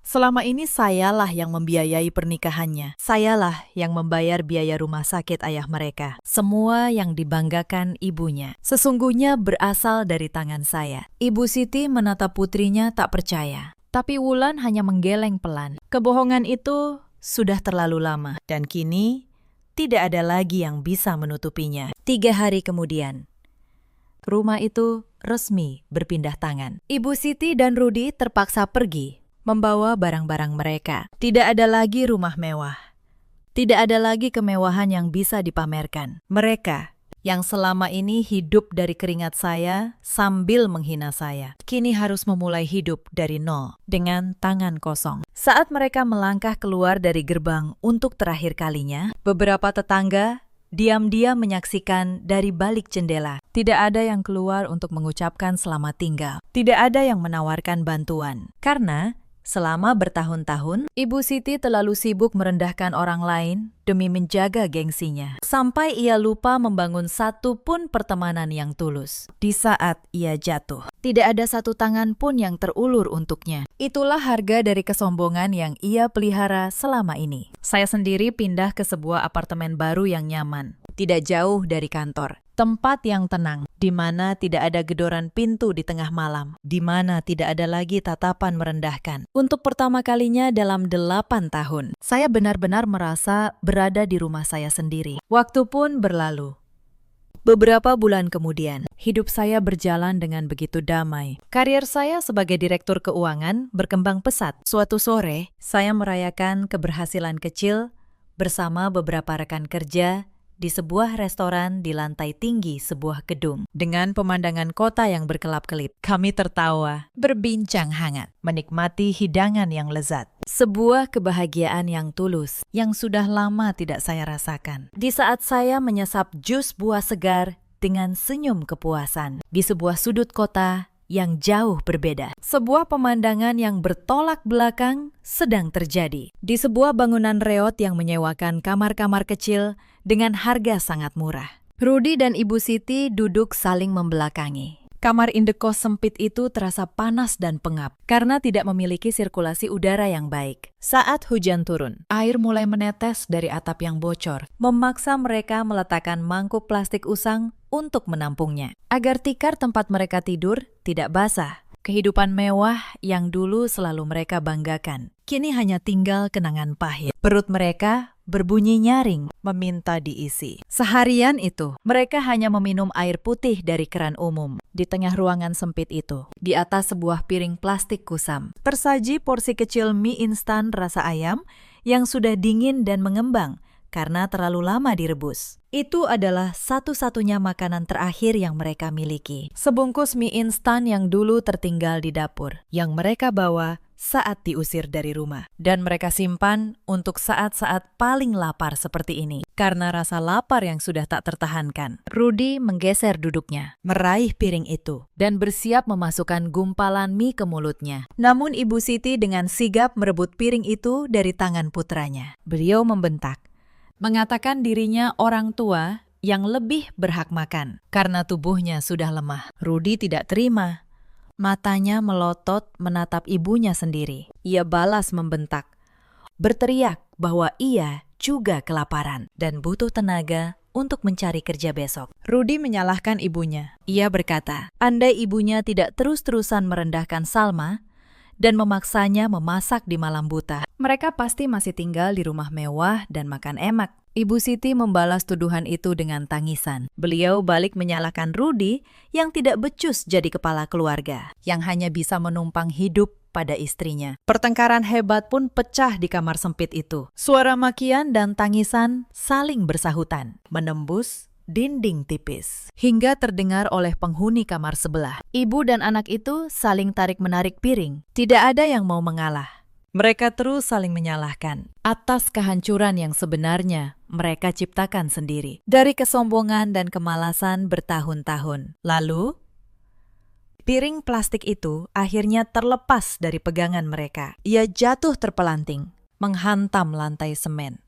selama ini sayalah yang membiayai pernikahannya. Sayalah yang membayar biaya rumah sakit ayah mereka. Semua yang dibanggakan ibunya sesungguhnya berasal dari tangan saya. Ibu Siti menatap putrinya tak percaya. Tapi Wulan hanya menggeleng pelan. Kebohongan itu sudah terlalu lama. Dan kini tidak ada lagi yang bisa menutupinya. 3 hari kemudian, rumah itu resmi berpindah tangan. Ibu Siti dan Rudy terpaksa pergi membawa barang-barang mereka. Tidak ada lagi rumah mewah. Tidak ada lagi kemewahan yang bisa dipamerkan. Mereka yang selama ini hidup dari keringat saya sambil menghina saya, kini harus memulai hidup dari nol dengan tangan kosong. Saat mereka melangkah keluar dari gerbang untuk terakhir kalinya, beberapa tetangga diam-diam menyaksikan dari balik jendela. Tidak ada yang keluar untuk mengucapkan selamat tinggal. Tidak ada yang menawarkan bantuan. Karena selama bertahun-tahun, Ibu Siti terlalu sibuk merendahkan orang lain demi menjaga gengsinya. Sampai ia lupa membangun satu pun pertemanan yang tulus. Di saat ia jatuh, tidak ada satu tangan pun yang terulur untuknya. Itulah harga dari kesombongan yang ia pelihara selama ini. Saya sendiri pindah ke sebuah apartemen baru yang nyaman, tidak jauh dari kantor. Tempat yang tenang, di mana tidak ada gedoran pintu di tengah malam, di mana tidak ada lagi tatapan merendahkan. Untuk pertama kalinya dalam 8 tahun, saya benar-benar merasa berada di rumah saya sendiri. Waktu pun berlalu. Beberapa bulan kemudian, hidup saya berjalan dengan begitu damai. Karier saya sebagai direktur keuangan berkembang pesat. Suatu sore, saya merayakan keberhasilan kecil bersama beberapa rekan kerja di sebuah restoran di lantai tinggi sebuah gedung. Dengan pemandangan kota yang berkelap-kelip, kami tertawa, berbincang hangat, menikmati hidangan yang lezat. Sebuah kebahagiaan yang tulus, yang sudah lama tidak saya rasakan. Di saat saya menyesap jus buah segar dengan senyum kepuasan, di sebuah sudut kota yang jauh berbeda. Sebuah pemandangan yang bertolak belakang sedang terjadi. Di sebuah bangunan reot yang menyewakan kamar-kamar kecil dengan harga sangat murah. Rudy dan Ibu Siti duduk saling membelakangi. Kamar indekos sempit itu terasa panas dan pengap karena tidak memiliki sirkulasi udara yang baik. Saat hujan turun, air mulai menetes dari atap yang bocor, memaksa mereka meletakkan mangkuk plastik usang untuk menampungnya, agar tikar tempat mereka tidur tidak basah. Kehidupan mewah yang dulu selalu mereka banggakan, kini hanya tinggal kenangan pahit. Perut mereka berbunyi nyaring, meminta diisi. Seharian itu, mereka hanya meminum air putih dari keran umum. Di tengah ruangan sempit itu, di atas sebuah piring plastik kusam, tersaji porsi kecil mie instan rasa ayam yang sudah dingin dan mengembang karena terlalu lama direbus. Itu adalah satu-satunya makanan terakhir yang mereka miliki. Sebungkus mie instan yang dulu tertinggal di dapur, yang mereka bawa saat diusir dari rumah. Dan mereka simpan untuk saat-saat paling lapar seperti ini. Karena rasa lapar yang sudah tak tertahankan, Rudy menggeser duduknya, meraih piring itu, dan bersiap memasukkan gumpalan mie ke mulutnya. Namun Ibu Siti dengan sigap merebut piring itu dari tangan putranya. Beliau membentak, mengatakan dirinya orang tua yang lebih berhak makan karena tubuhnya sudah lemah. Rudy tidak terima. Matanya melotot menatap ibunya sendiri. Ia balas membentak, berteriak bahwa ia juga kelaparan dan butuh tenaga untuk mencari kerja besok. Rudy menyalahkan ibunya. Ia berkata, andai ibunya tidak terus-terusan merendahkan Salma dan memaksanya memasak di malam buta, mereka pasti masih tinggal di rumah mewah dan makan enak. Ibu Siti membalas tuduhan itu dengan tangisan. Beliau balik menyalahkan Rudy yang tidak becus jadi kepala keluarga, yang hanya bisa menumpang hidup pada istrinya. Pertengkaran hebat pun pecah di kamar sempit itu. Suara makian dan tangisan saling bersahutan, menembus dinding tipis, hingga terdengar oleh penghuni kamar sebelah. Ibu dan anak itu saling tarik-menarik piring. Tidak ada yang mau mengalah. Mereka terus saling menyalahkan atas kehancuran yang sebenarnya mereka ciptakan sendiri. Dari kesombongan dan kemalasan bertahun-tahun. Lalu, piring plastik itu akhirnya terlepas dari pegangan mereka. Ia jatuh terpelanting, menghantam lantai semen.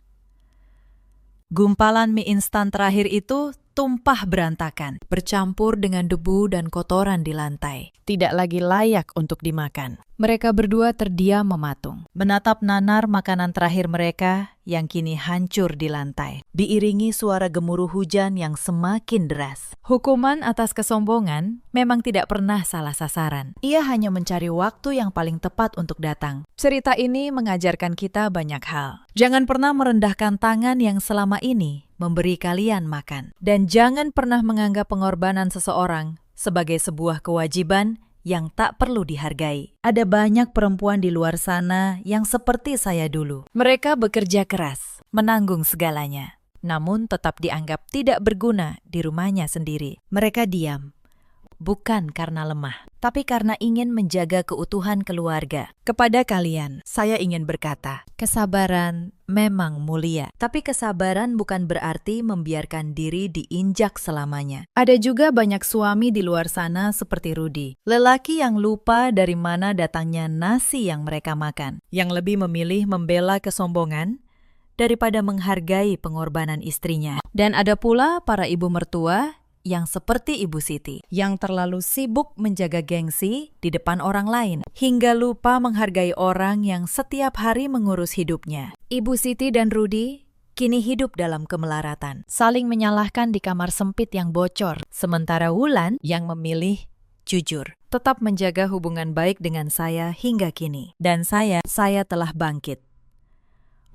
Gumpalan mie instan terakhir itu tumpah berantakan, bercampur dengan debu dan kotoran di lantai. Tidak lagi layak untuk dimakan. Mereka berdua terdiam mematung, menatap nanar makanan terakhir mereka yang kini hancur di lantai, diiringi suara gemuruh hujan yang semakin deras. Hukuman atas kesombongan memang tidak pernah salah sasaran. Ia hanya mencari waktu yang paling tepat untuk datang. Cerita ini mengajarkan kita banyak hal. Jangan pernah merendahkan tangan yang selama ini memberi kalian makan. Dan jangan pernah menganggap pengorbanan seseorang sebagai sebuah kewajiban yang tak perlu dihargai. Ada banyak perempuan di luar sana yang seperti saya dulu. Mereka bekerja keras, menanggung segalanya, namun tetap dianggap tidak berguna di rumahnya sendiri. Mereka diam, bukan karena lemah, tapi karena ingin menjaga keutuhan keluarga. Kepada kalian, saya ingin berkata, kesabaran memang mulia, tapi kesabaran bukan berarti membiarkan diri diinjak selamanya. Ada juga banyak suami di luar sana seperti Rudy, lelaki yang lupa dari mana datangnya nasi yang mereka makan, yang lebih memilih membela kesombongan daripada menghargai pengorbanan istrinya. Dan ada pula para ibu mertua yang seperti Ibu Siti, yang terlalu sibuk menjaga gengsi di depan orang lain, hingga lupa menghargai orang yang setiap hari mengurus hidupnya. Ibu Siti dan Rudy kini hidup dalam kemelaratan, saling menyalahkan di kamar sempit yang bocor, sementara Wulan yang memilih jujur, tetap menjaga hubungan baik dengan saya hingga kini. Dan saya telah bangkit,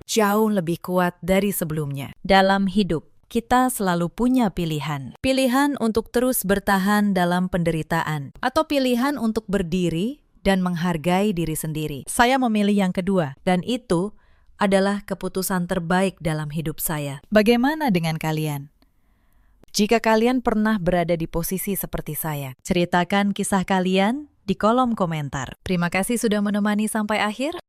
jauh lebih kuat dari sebelumnya. Dalam hidup, kita selalu punya pilihan. Pilihan untuk terus bertahan dalam penderitaan, atau pilihan untuk berdiri dan menghargai diri sendiri. Saya memilih yang kedua, dan itu adalah keputusan terbaik dalam hidup saya. Bagaimana dengan kalian? Jika kalian pernah berada di posisi seperti saya, ceritakan kisah kalian di kolom komentar. Terima kasih sudah menemani sampai akhir.